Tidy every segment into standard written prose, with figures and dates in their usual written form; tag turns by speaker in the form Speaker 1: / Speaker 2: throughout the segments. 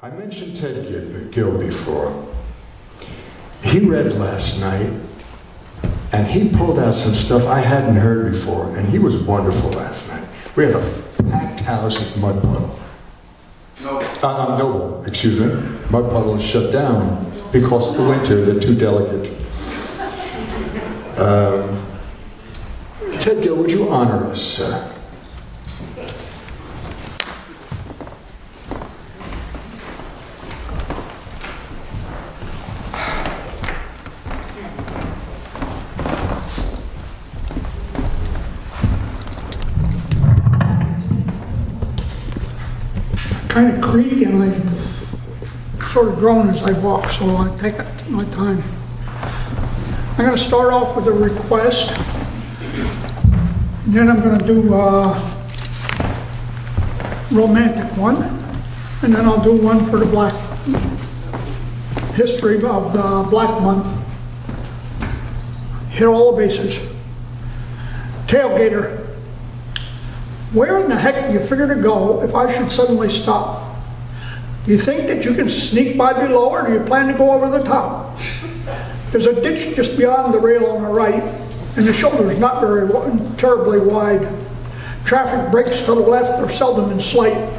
Speaker 1: I mentioned Ted Gill before. He read last night, and he pulled out some stuff I hadn't heard before, and he was wonderful last night. We had a packed house at Mud Puddle. Noble, excuse me. Mud Puddle is shut down because of the winter. They're too delicate. Ted Gill, would you honor us, sir?
Speaker 2: Kind of creak and I sort of groan as I walk, so I take my time. I'm going to start off with a request, and then I'm going to do a romantic one, and then I'll do one for the Black history of the Black Month. Hit all the bases. Tailgater. Where in the heck do you figure to go if I should suddenly stop? Do you think that you can sneak by below, or do you plan to go over the top? There's a ditch just beyond the rail on the right, and the shoulder's not very terribly wide. Traffic breaks to the left are seldom in sight.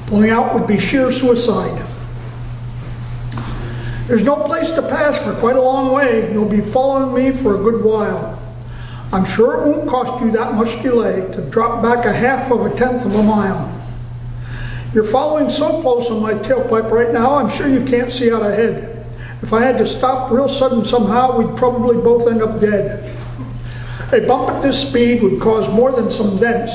Speaker 2: Pulling out would be sheer suicide. There's no place to pass for quite a long way. You'll be following me for a good while. I'm sure it won't cost you that much delay to drop back a half of a tenth of a mile. You're following so close on my tailpipe right now, I'm sure you can't see out ahead. If I had to stop real sudden somehow, we'd probably both end up dead. A bump at this speed would cause more than some dents,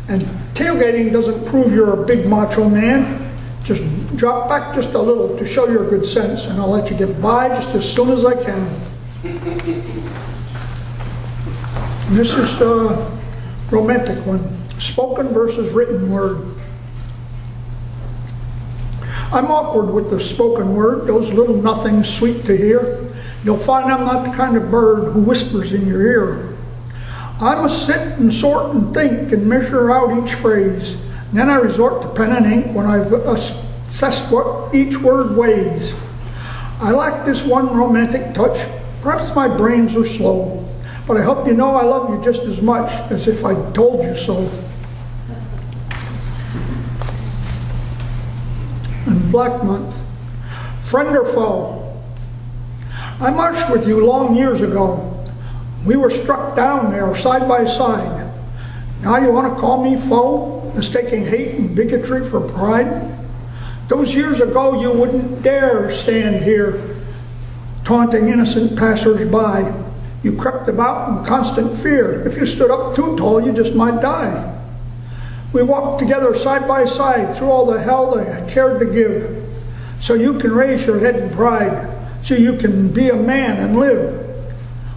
Speaker 2: and tailgating doesn't prove you're a big macho man. Just drop back just a little to show your good sense, and I'll let you get by just as soon as I can. This is a romantic one, spoken versus written word. I'm awkward with the spoken word, those little nothings sweet to hear. You'll find I'm not the kind of bird who whispers in your ear. I must sit and sort and think and measure out each phrase. And then I resort to pen and ink when I've assessed what each word weighs. I lack this one romantic touch. Perhaps my brains are slow. But I hope you know I love you just as much as if I told you so. And Black Month. Friend or foe? I marched with you long years ago. We were struck down there side by side. Now you want to call me foe, mistaking hate and bigotry for pride? Those years ago you wouldn't dare stand here, taunting innocent passers-by. You crept about in constant fear. If you stood up too tall, you just might die. We walked together side by side through all the hell that I cared to give, so you can raise your head in pride, so you can be a man and live.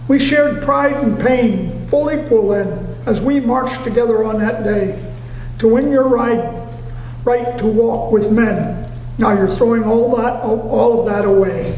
Speaker 2: We shared pride and pain, full equal then, as we marched together on that day, to win your right to walk with men. Now you're throwing all of that away.